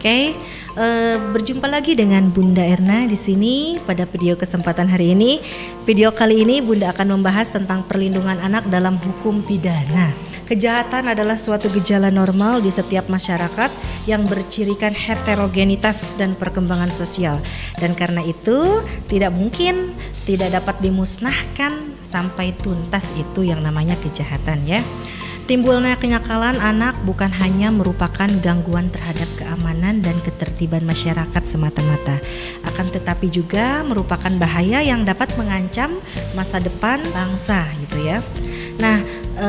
Oke, berjumpa lagi dengan Bunda Erna di sini pada video kesempatan hari ini. Video kali ini Bunda akan membahas tentang perlindungan anak dalam hukum pidana. Kejahatan adalah suatu gejala normal di setiap masyarakat yang bercirikan heterogenitas dan perkembangan sosial. Dan karena itu tidak mungkin tidak dapat dimusnahkan sampai tuntas itu yang namanya kejahatan ya. Timbulnya kenakalan anak bukan hanya merupakan gangguan terhadap keamanan dan ketertiban masyarakat semata-mata, akan tetapi juga merupakan bahaya yang dapat mengancam masa depan bangsa gitu ya. Nah,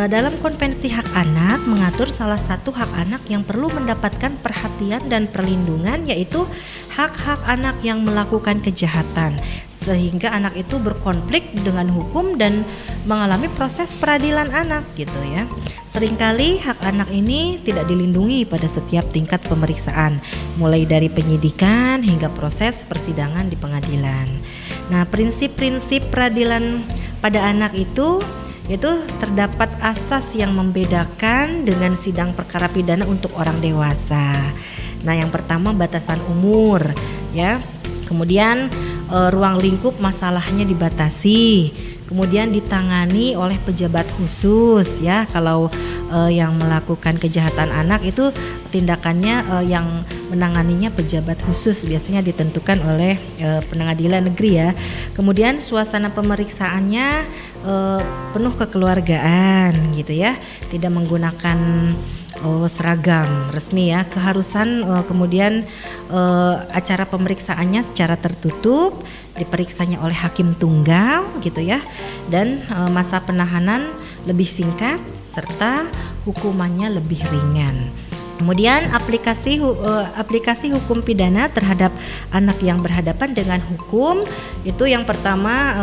dalam Konvensi Hak Anak mengatur salah satu hak anak yang perlu mendapatkan perhatian dan perlindungan, yaitu hak-hak anak yang melakukan kejahatan, sehingga anak itu berkonflik dengan hukum dan mengalami proses peradilan anak gitu ya. Seringkali hak anak ini tidak dilindungi pada setiap tingkat pemeriksaan, mulai dari penyidikan hingga proses persidangan di pengadilan. Nah, prinsip-prinsip peradilan pada anak itu terdapat asas yang membedakan dengan sidang perkara pidana untuk orang dewasa. Nah, yang pertama batasan umur ya. Kemudian ruang lingkup masalahnya dibatasi. Kemudian ditangani oleh pejabat khusus ya. Kalau yang melakukan kejahatan anak itu tindakannya yang menanganinya pejabat khusus, biasanya ditentukan oleh pengadilan negeri ya. Kemudian suasana pemeriksaannya penuh kekeluargaan gitu ya. Tidak menggunakan seragam resmi ya. Keharusan kemudian acara pemeriksaannya secara tertutup, diperiksanya oleh hakim tunggal gitu ya, dan masa penahanan lebih singkat serta hukumannya lebih ringan. Kemudian aplikasi hukum pidana terhadap anak yang berhadapan dengan hukum itu yang pertama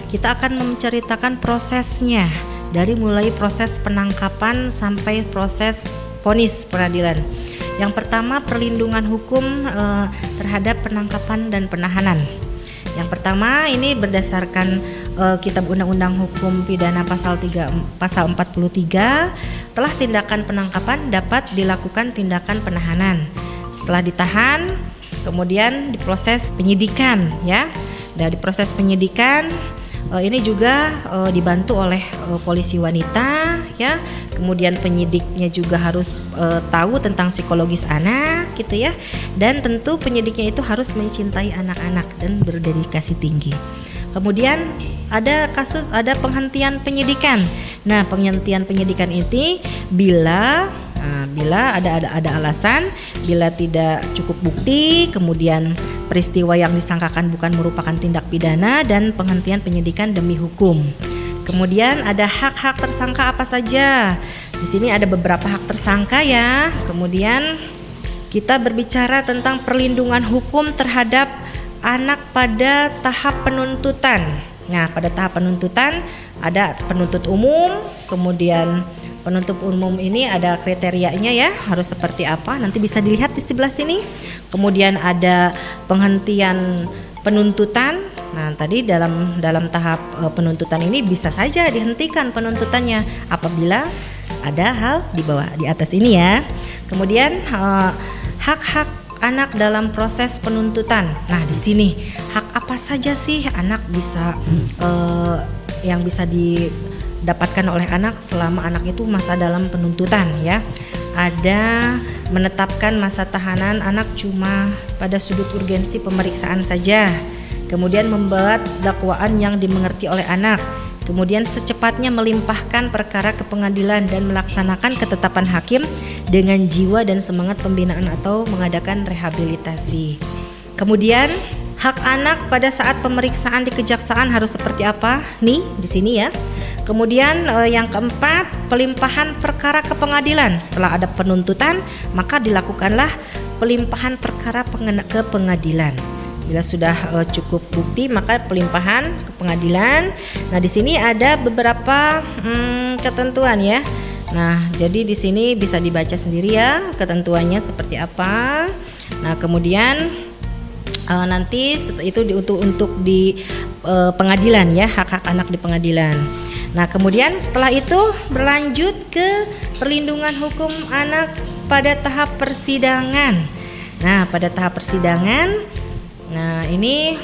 kita akan menceritakan prosesnya dari mulai proses penangkapan sampai proses vonis peradilan. Yang pertama perlindungan hukum terhadap penangkapan dan penahanan. Yang pertama ini berdasarkan Kitab Undang-Undang Hukum Pidana pasal 43, telah tindakan penangkapan dapat dilakukan tindakan penahanan. Setelah ditahan, kemudian diproses penyidikan ya. Dari proses penyidikan ini juga dibantu oleh polisi wanita ya. Kemudian penyidiknya juga harus tahu tentang psikologis anak gitu ya. Dan tentu penyidiknya itu harus mencintai anak-anak dan berdedikasi tinggi. Kemudian ada penghentian penyidikan. Nah, penghentian penyidikan ini bila ada alasan, bila tidak cukup bukti, kemudian peristiwa yang disangkakan bukan merupakan tindak pidana, dan penghentian penyidikan demi hukum. Kemudian ada hak-hak tersangka apa saja. Di sini ada beberapa hak tersangka ya. Kemudian kita berbicara tentang perlindungan hukum terhadap anak pada tahap penuntutan. Nah, pada tahap penuntutan ada penuntut umum, kemudian penuntut umum ini ada kriterianya ya, harus seperti apa, nanti bisa dilihat di sebelah sini. Kemudian ada penghentian penuntutan. Nah, tadi dalam tahap penuntutan ini bisa saja dihentikan penuntutannya apabila ada hal di bawah di atas ini ya. Kemudian hak-hak anak dalam proses penuntutan. Nah, di sini hak apa saja sih anak bisa yang bisa didapatkan oleh anak selama anak itu masa dalam penuntutan ya. Ada menetapkan masa tahanan anak cuma pada sudut urgensi pemeriksaan saja. Kemudian membuat dakwaan yang dimengerti oleh anak. Kemudian secepatnya melimpahkan perkara ke pengadilan dan melaksanakan ketetapan hakim dengan jiwa dan semangat pembinaan atau mengadakan rehabilitasi. Kemudian hak anak pada saat pemeriksaan di kejaksaan harus seperti apa? Nih di sini ya. Kemudian yang keempat, pelimpahan perkara ke pengadilan. Setelah ada penuntutan, maka dilakukanlah pelimpahan perkara ke pengadilan. Bila sudah cukup bukti, maka pelimpahan ke pengadilan. Nah, di sini ada beberapa ketentuan ya. Nah, jadi di sini bisa dibaca sendiri ya ketentuannya seperti apa. Nah, kemudian nanti itu untuk di pengadilan ya, hak-hak anak di pengadilan. Nah, kemudian setelah itu berlanjut ke perlindungan hukum anak pada tahap persidangan. Nah, pada tahap persidangan, nah ini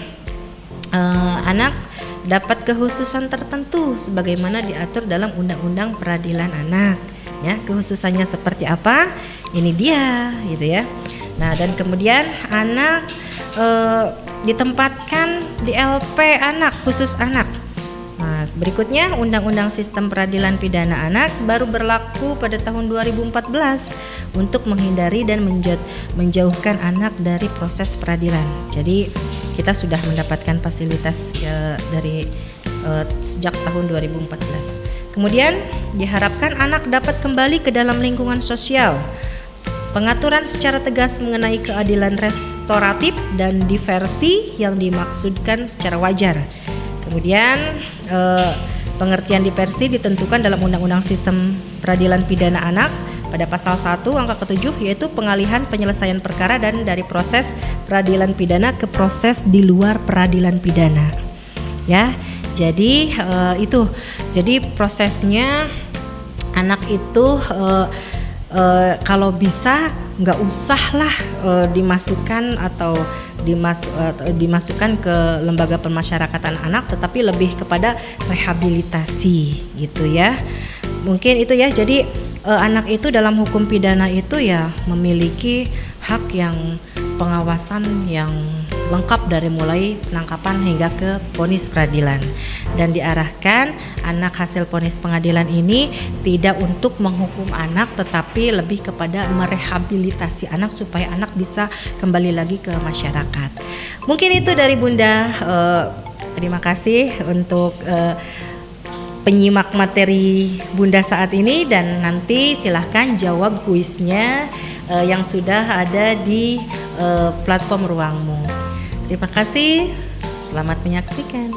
anak dapat kekhususan tertentu sebagaimana diatur dalam Undang-Undang Peradilan Anak. Ya, kekhususannya seperti apa? Ini dia, gitu ya. Nah, dan kemudian anak ditempatkan di LP anak, khusus anak. Nah, berikutnya Undang-Undang Sistem Peradilan Pidana Anak baru berlaku pada tahun 2014 untuk menghindari dan menjauhkan anak dari proses peradilan. Jadi kita sudah mendapatkan fasilitas dari sejak tahun 2014. Kemudian diharapkan anak dapat kembali ke dalam lingkungan sosial. Pengaturan secara tegas mengenai keadilan restoratif dan diversi yang dimaksudkan secara wajar. Kemudian pengertian diversi ditentukan dalam Undang-Undang Sistem Peradilan Pidana Anak pada pasal 1 angka ke-7, yaitu pengalihan penyelesaian perkara dan dari proses peradilan pidana ke proses di luar peradilan pidana. Ya, jadi itu. Jadi prosesnya anak itu kalau bisa nggak usah lah dimasukkan atau dimasukkan ke lembaga pemasyarakatan anak, tetapi lebih kepada rehabilitasi gitu ya. Mungkin itu ya. Jadi anak itu dalam hukum pidana itu ya memiliki hak yang pengawasan yang lengkap dari mulai penangkapan hingga ke vonis peradilan, dan diarahkan anak hasil vonis pengadilan ini tidak untuk menghukum anak tetapi lebih kepada merehabilitasi anak supaya anak bisa kembali lagi ke masyarakat. Mungkin itu dari Bunda. Terima kasih untuk penyimak materi Bunda saat ini, dan nanti silahkan jawab kuisnya yang sudah ada di platform Ruangmu. Terima kasih, selamat menyaksikan.